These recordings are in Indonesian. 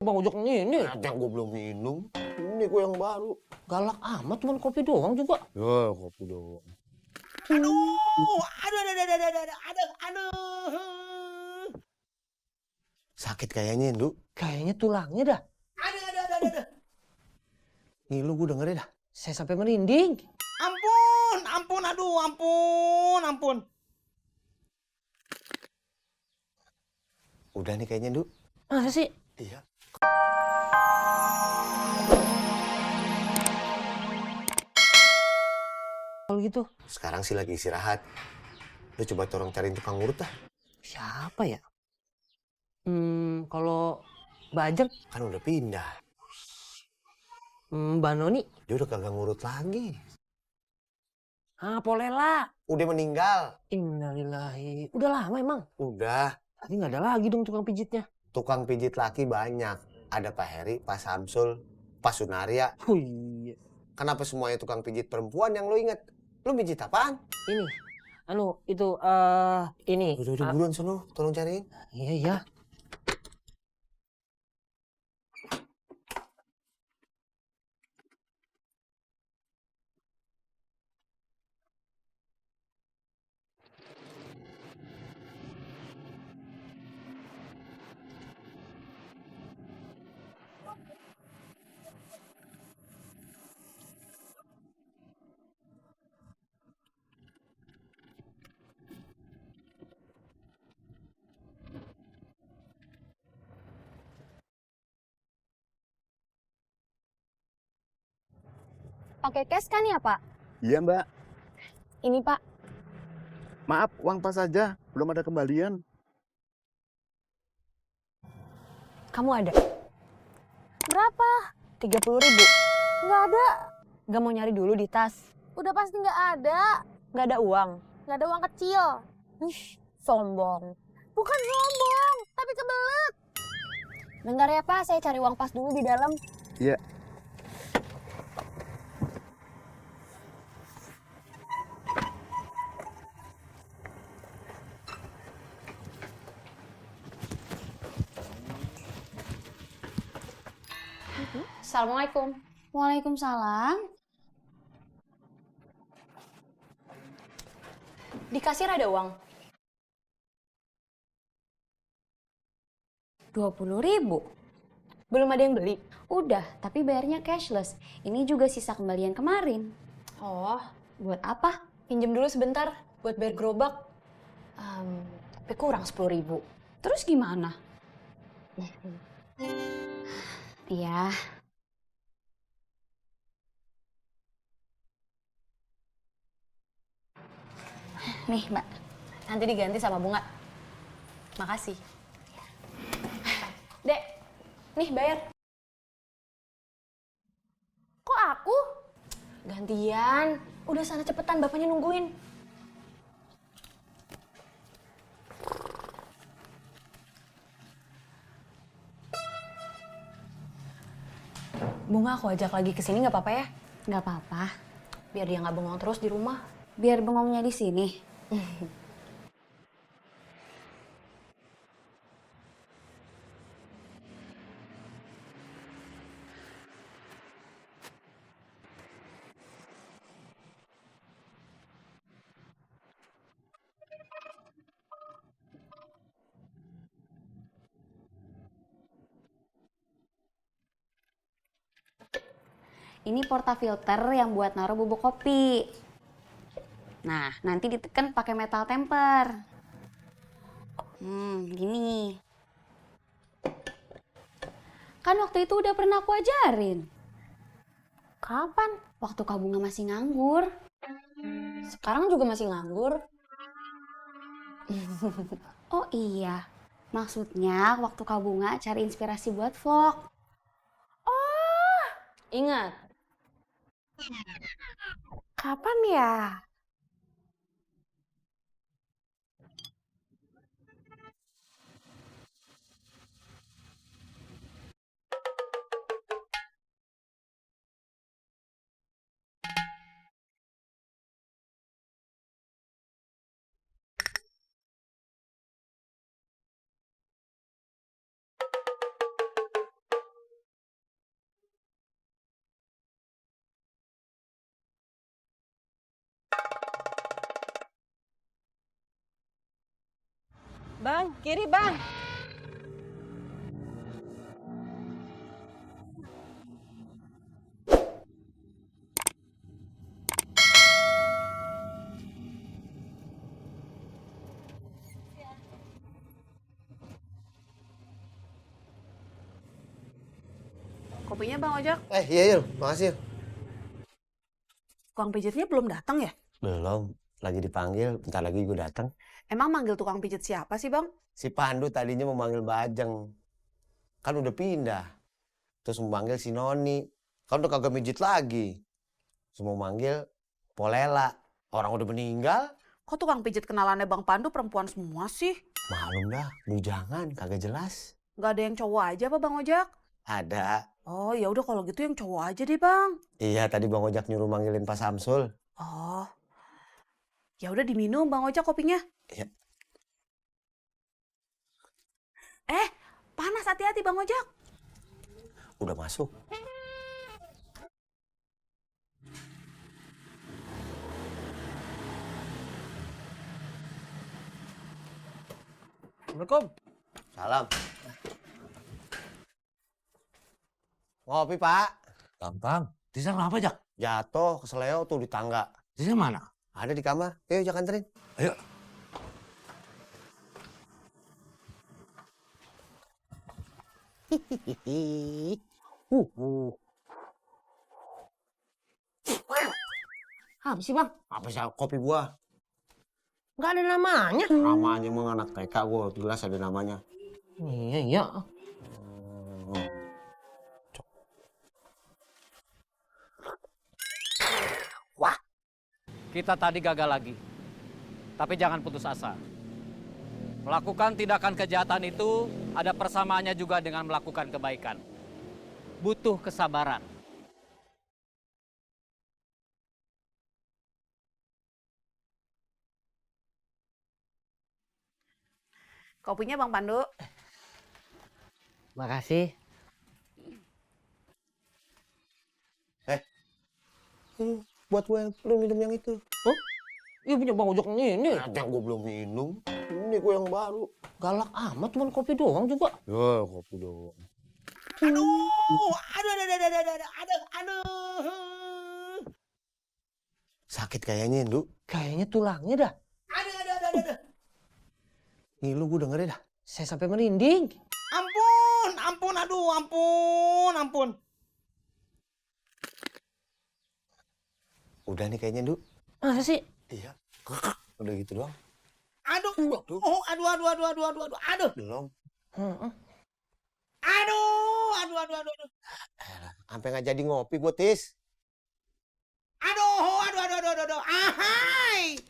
Bang Ojek ini? Yang gue belum minum. Ini gue yang baru. Galak amat, cuman kopi doang juga. Ya, kopi doang. Aduh. Sakit kayaknya, Ndu. Kayaknya tulangnya dah. Aduh. Ngilu gue dengerin dah. Saya sampai merinding. Ampun. Udah nih kayaknya, Ndu. Masa sih? Iya. Kalau gitu. Sekarang sih lagi istirahat. Lu coba tolong cariin tukang urut dah. Siapa ya? Kalau Bajeng, Kan udah pindah. Mbak Noni. Dia udah kagak ngurut lagi. Polela. Udah meninggal. Innalillahi. Udah lama emang? Udah. Tapi nggak ada lagi dong tukang pijitnya. Tukang pijit laki banyak. Ada Pak Heri, Pak Samsul, Pak Sunaria. Oh iya. Kenapa semuanya tukang pijit perempuan yang lu inget? Lu pijit apaan? Ini. Ini. Udah buruan sono, tolong cariin. Iya. Pakai cash kan ya, Pak? Iya, Mbak. Ini, Pak. Maaf, uang pas saja. Belum ada kembalian. Kamu ada? Berapa? 30.000. Nggak ada. Nggak mau nyari dulu di tas? Udah pasti nggak ada. Nggak ada uang? Nggak ada uang kecil. Sombong. Bukan sombong, tapi kebelet. Bentar ya, Pak. Saya cari uang pas dulu di dalam. Iya. Assalamualaikum. Waalaikumsalam. Di kasir ada uang. 20.000. Belum ada yang beli? Udah, tapi bayarnya cashless. Ini juga sisa kembalian kemarin. Oh, buat apa? Pinjam dulu sebentar buat bayar gerobak. Tapi kurang 10.000. Terus gimana? Iya. Nih, Mbak. Nanti diganti sama bunga. Makasih. Dek, nih bayar. Kok aku? Gantian. Udah sana cepetan, bapaknya nungguin. Bunga aku ajak lagi ke sini nggak apa-apa ya? Nggak apa-apa. Biar dia nggak bengong terus di rumah. Biar bengongnya di sini. Ini portafilter yang buat naruh bubuk kopi. Nah, nanti ditekan pakai metal temper. Gini. Kan waktu itu udah pernah aku ajarin. Kapan? Waktu Kak Bunga masih nganggur. Sekarang juga masih nganggur. Oh iya, maksudnya waktu Kak Bunga cari inspirasi buat vlog. Oh, ingat. Kapan ya? Bang, kiri bang. Kopinya Bang Ojak, Iya Yul, makasih Yul. tukang pijitnya belum datang ya? Belum, lagi dipanggil, bentar lagi gue datang. Emang manggil tukang pijit siapa sih Bang? Si Pandu tadinya mau manggil Bajeng, kan udah pindah. Terus mau manggil si Noni, kan udah kagak mijit lagi. Terus mau manggil Polela, orang udah meninggal. Kok tukang pijit kenalannya Bang Pandu perempuan semua sih? Malum dah, lu jangan, kagak jelas. Gak ada yang cowok aja apa Bang Ojak? Ada. Oh ya udah kalau gitu yang cowok aja deh Bang. Iya, tadi Bang Ojak nyuruh manggilin Pak Samsul. Oh, ya udah diminum Bang Ojak kopinya. Iya. Panas hati-hati Bang Ojak. Udah masuk. Assalamualaikum. Salam. Ngopi, Pak. Gampang. Tisna kenapa, Jak? Jatuh, keseleo tuh di tangga. Tisna mana? Ada di kamar. Yuk, Jak anterin. Ayo. Apa sih bang? Apa sih kopi gua? Nggak ada namanya. Namanya emang anak TK gua, jelas ada namanya. Iya, iya. Kita tadi gagal lagi. Tapi jangan putus asa. Melakukan tindakan kejahatan itu ada persamaannya juga dengan melakukan kebaikan. Butuh kesabaran. Kopinya Bang Pandu. Makasih. Buat gue, lu minum yang itu. Iya punya bang ojek ini. Yang gue belum minum. Ini gue yang baru. Galak amat, cuman kopi doang juga. Ya, kopi doang. Aduh. Sakit kayaknya, Ndu. Kayaknya tulangnya dah. Nih lu gue dengerin dah. Saya sampai merinding. Ampun. Udah nih kayaknya, Ndu. Masa sih? Iya. Udah gitu doang. Aduh. Aduh. Belum. Heeh. Aduh. Sampai nggak jadi ngopi gue, Tis. Aduh. Ahai.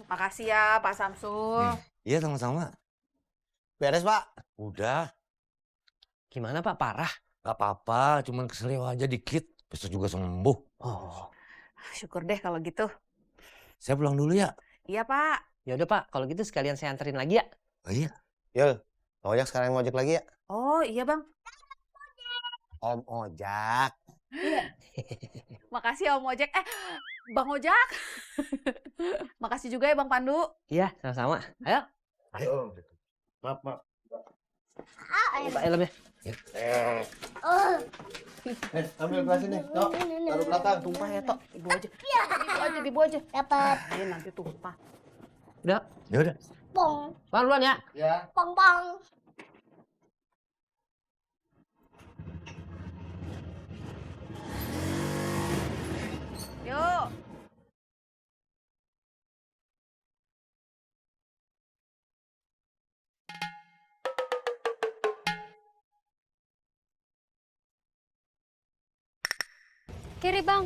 Makasih ya Pak Samsul. Iya, sama-sama. Beres, Pak. Udah. Gimana Pak? Parah? Gak apa-apa, cuman keselio aja dikit. Besok juga sembuh. Oh. Syukur deh kalau gitu. Saya pulang dulu ya. Iya Pak. Ya udah Pak, kalau gitu sekalian saya anterin lagi ya. Oh iya. Yul, Om Ojak sekarang ngojek lagi ya? Oh iya Bang. Om Ojak. Makasih ya Om Ojek. Bang Ojak. Makasih juga ya Bang Pandu. Iya, sama-sama. Ayo. Ayo. Maaf. Pak helmnya. Ambil gelas ini. Tok, taruh belakang. Tumpah ya Tok. Ibu aja. Dapat. Nanti tumpah. Udah. Ya udah. Pong, Pelan-pelan ya. Ya. pong. Yuk. Kiri bang.